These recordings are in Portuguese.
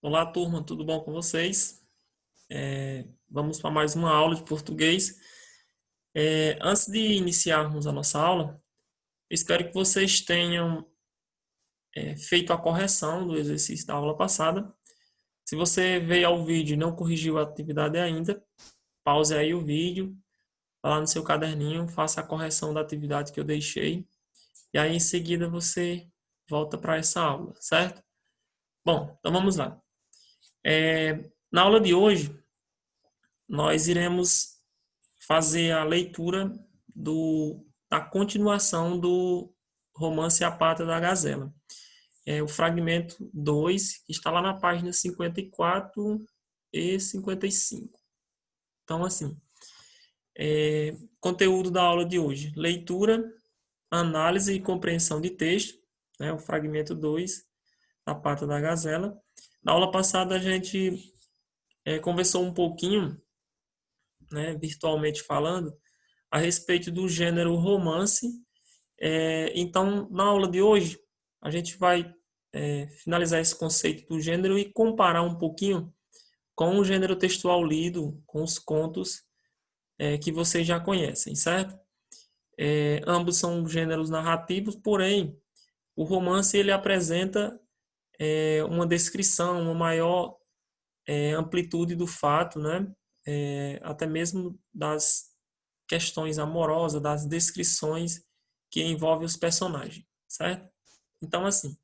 Olá, turma, tudo bom com vocês? Vamos para mais uma aula de português. Antes de iniciarmos a nossa aula, espero que vocês tenham feito a correção do exercício da aula passada. Se você veio ao vídeo e não corrigiu a atividade ainda, pause aí o vídeo, vá lá no seu caderninho, faça a correção da atividade que eu deixei, e aí em seguida você volta para essa aula, certo? Bom, então vamos lá. Na aula de hoje, nós iremos fazer a leitura da continuação do romance A Pata da Gazela. É o fragmento 2, que está lá na página 54 e 55. Então, assim, conteúdo da aula de hoje: leitura, análise e compreensão de texto, né, o fragmento 2 da Pata da Gazela. Na aula passada, a gente conversou um pouquinho, né, virtualmente falando, a respeito do gênero romance. Então, na aula de hoje, a gente vai finalizar esse conceito do gênero e comparar um pouquinho com o gênero textual lido, com os contos que vocês já conhecem, certo? Ambos são gêneros narrativos, porém, o romance ele apresenta uma descrição, uma maior amplitude do fato, né? Até mesmo das questões amorosas, das descrições que envolvem os personagens, certo? Então, assim,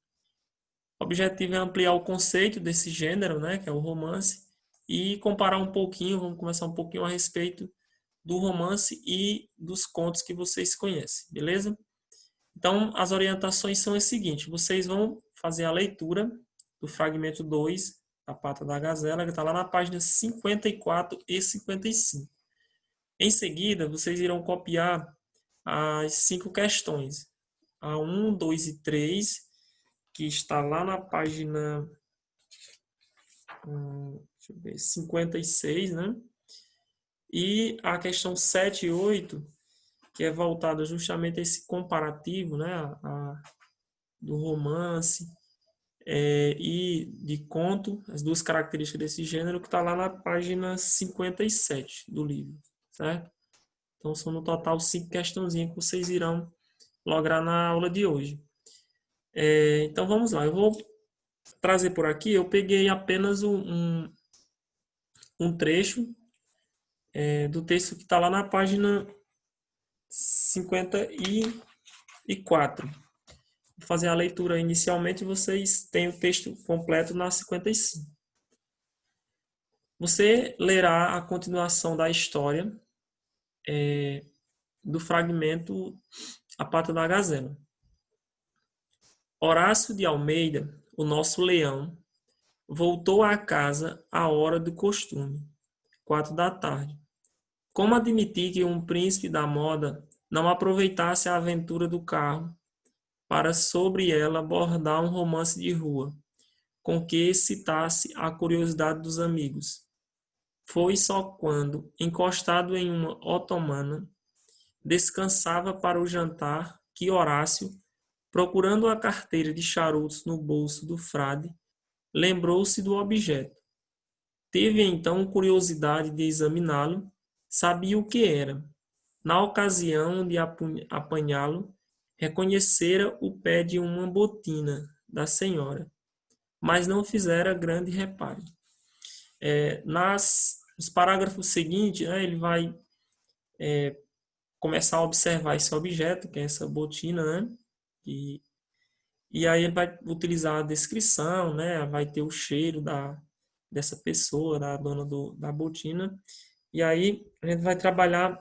o objetivo é ampliar o conceito desse gênero, né, que é o romance, e comparar um pouquinho, vamos começar um pouquinho a respeito do romance e dos contos que vocês conhecem, beleza? Então, as orientações são as seguintes: vocês vão fazer a leitura do fragmento 2, A Pata da Gazela, que está lá na página 54 e 55. Em seguida, vocês irão copiar as 5 questões, a 1, 2 e 3, que está lá na página 56, né? E a questão 7 e 8, que é voltada justamente a esse comparativo, né? Do romance e de conto, as duas características desse gênero, que está lá na página 57 do livro, certo? Então, são no total 5 questãozinhas que vocês irão lograr na aula de hoje. Então, vamos lá. Eu vou trazer por aqui, eu peguei apenas um trecho do texto que está lá na página 54. Vou fazer a leitura inicialmente e vocês têm o texto completo na 55. Você lerá a continuação da história do fragmento A Pata da Gazela. Horácio de Almeida, o nosso leão, voltou à casa à hora do costume, 4 da tarde. Como admitir que um príncipe da moda não aproveitasse a aventura do carro para sobre ela bordar um romance de rua, com que excitasse a curiosidade dos amigos? Foi só quando, encostado em uma otomana, descansava para o jantar que Horácio, procurando a carteira de charutos no bolso do frade, lembrou-se do objeto. Teve então curiosidade de examiná-lo, sabia o que era. Na ocasião de apanhá-lo, reconhecera o pé de uma botina da senhora, mas não fizera grande reparo. Nos parágrafos seguintes, né, ele vai começar a observar esse objeto, que é essa botina, né? E aí ele vai utilizar a descrição, né? Vai ter o cheiro dessa pessoa, da dona da botina. E aí a gente vai trabalhar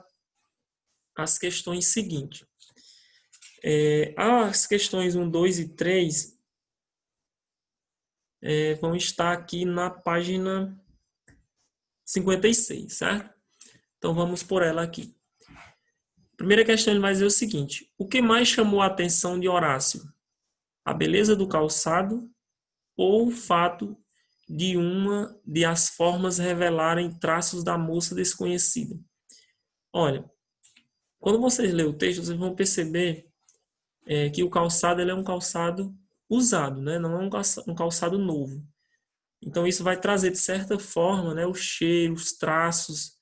as questões seguintes. As questões 1, 2 e 3 vão estar aqui na página 56, certo? Então vamos por ela aqui. Primeira questão ele vai dizer o seguinte: o que mais chamou a atenção de Horácio? A beleza do calçado ou o fato de as formas revelarem traços da moça desconhecida? Olha, quando vocês lerem o texto, vocês vão perceber que o calçado ele é um calçado usado, né? Não é um calçado novo. Então, isso vai trazer, de certa forma, né, o cheiro, os traços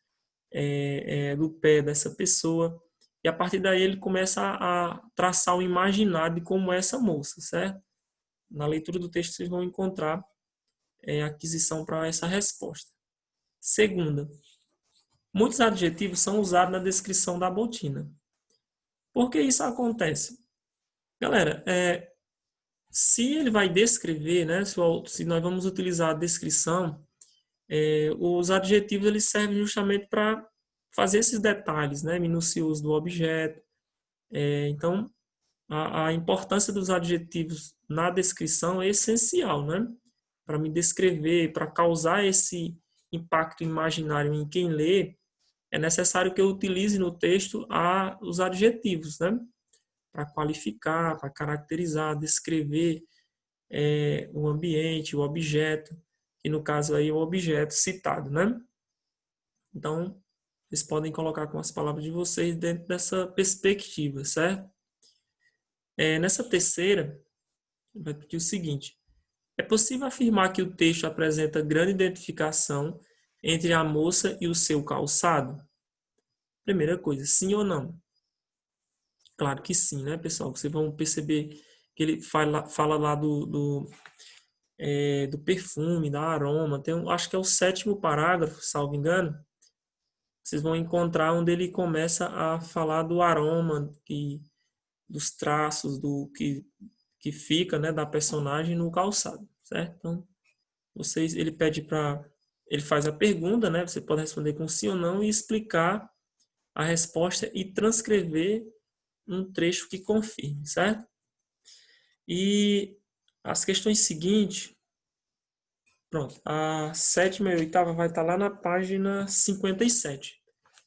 do pé dessa pessoa. E a partir daí ele começa a traçar o imaginário de como é essa moça, certo? Na leitura do texto vocês vão encontrar aquisição para essa resposta. Segunda, muitos adjetivos são usados na descrição da botina. Por que isso acontece? Galera, se ele vai descrever, né, se nós vamos utilizar a descrição, os adjetivos eles servem justamente para fazer esses detalhes, né, minuciosos do objeto. Então, a importância dos adjetivos na descrição é essencial, né, para me descrever, para causar esse impacto imaginário em quem lê, é necessário que eu utilize no texto os adjetivos, né, para qualificar, para caracterizar, descrever o ambiente, o objeto, que no caso aí é o objeto citado, né? Então, vocês podem colocar com as palavras de vocês dentro dessa perspectiva, certo? Nessa terceira, vai pedir o seguinte: é possível afirmar que o texto apresenta grande identificação entre a moça e o seu calçado? Primeira coisa, sim ou não? Claro que sim, né, pessoal? Vocês vão perceber que ele fala lá do perfume, da aroma. Acho que é o 7º parágrafo, salvo engano. Vocês vão encontrar onde ele começa a falar do aroma, dos traços, do que fica, né, da personagem no calçado, certo? Então, ele faz a pergunta, né? Você pode responder com sim ou não e explicar a resposta e transcrever um trecho que confirme, certo? E as questões seguintes, pronto, a 7ª e a 8ª vai estar lá na página 57,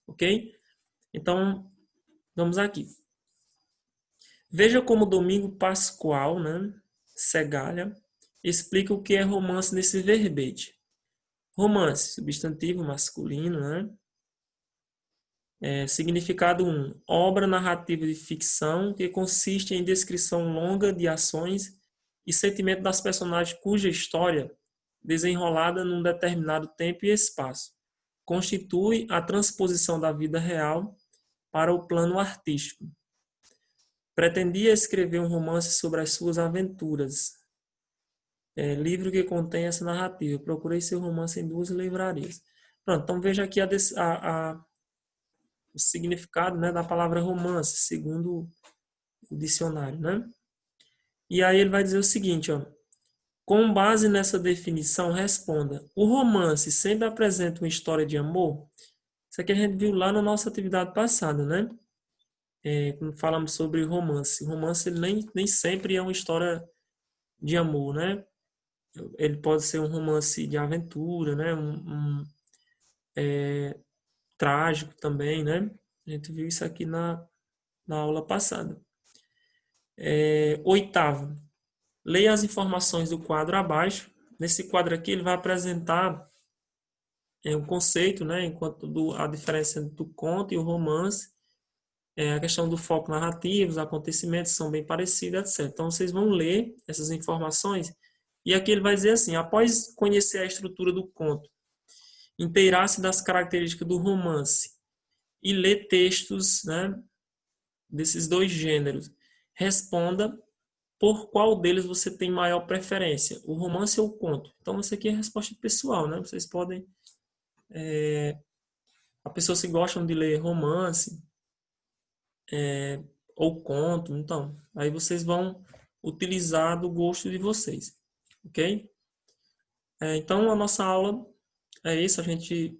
ok? Então, vamos aqui. Veja como Domingo Pascoal, né, Segalha, explica o que é romance nesse verbete. Romance, substantivo masculino, né? Significado 1. Obra narrativa de ficção que consiste em descrição longa de ações e sentimento das personagens cuja história, desenrolada num determinado tempo e espaço, constitui a transposição da vida real para o plano artístico. Pretendia escrever um romance sobre as suas aventuras. Livro que contém essa narrativa. Procurei seu romance em 2 livrarias. Pronto, então veja aqui o significado, né, da palavra romance, segundo o dicionário, né? E aí ele vai dizer o seguinte, ó. Com base nessa definição, responda: o romance sempre apresenta uma história de amor? Isso aqui a gente viu lá na nossa atividade passada, né? Quando falamos sobre romance. O romance ele nem sempre é uma história de amor, né? Ele pode ser um romance de aventura, né? Trágico também, né? A gente viu isso aqui na aula passada. 8º, leia as informações do quadro abaixo. Nesse quadro aqui ele vai apresentar um conceito, né? Enquanto a diferença entre o conto e o romance, a questão do foco narrativo, os acontecimentos são bem parecidos, etc. Então vocês vão ler essas informações e aqui ele vai dizer assim: após conhecer a estrutura do conto, inteirar-se das características do romance e ler textos, né, desses 2 gêneros, responda por qual deles você tem maior preferência, o romance ou o conto. Então, isso aqui é a resposta pessoal, né? Vocês podem... a pessoas que gostam de ler romance ou conto, então, aí vocês vão utilizar do gosto de vocês, ok? Então, a nossa aula é isso, a gente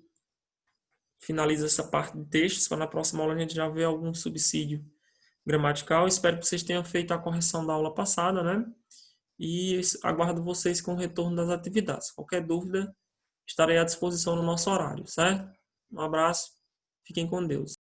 finaliza essa parte de textos, para na próxima aula a gente já ver algum subsídio gramatical. Espero que vocês tenham feito a correção da aula passada, né? E aguardo vocês com o retorno das atividades. Qualquer dúvida, estarei à disposição no nosso horário, certo? Um abraço, fiquem com Deus.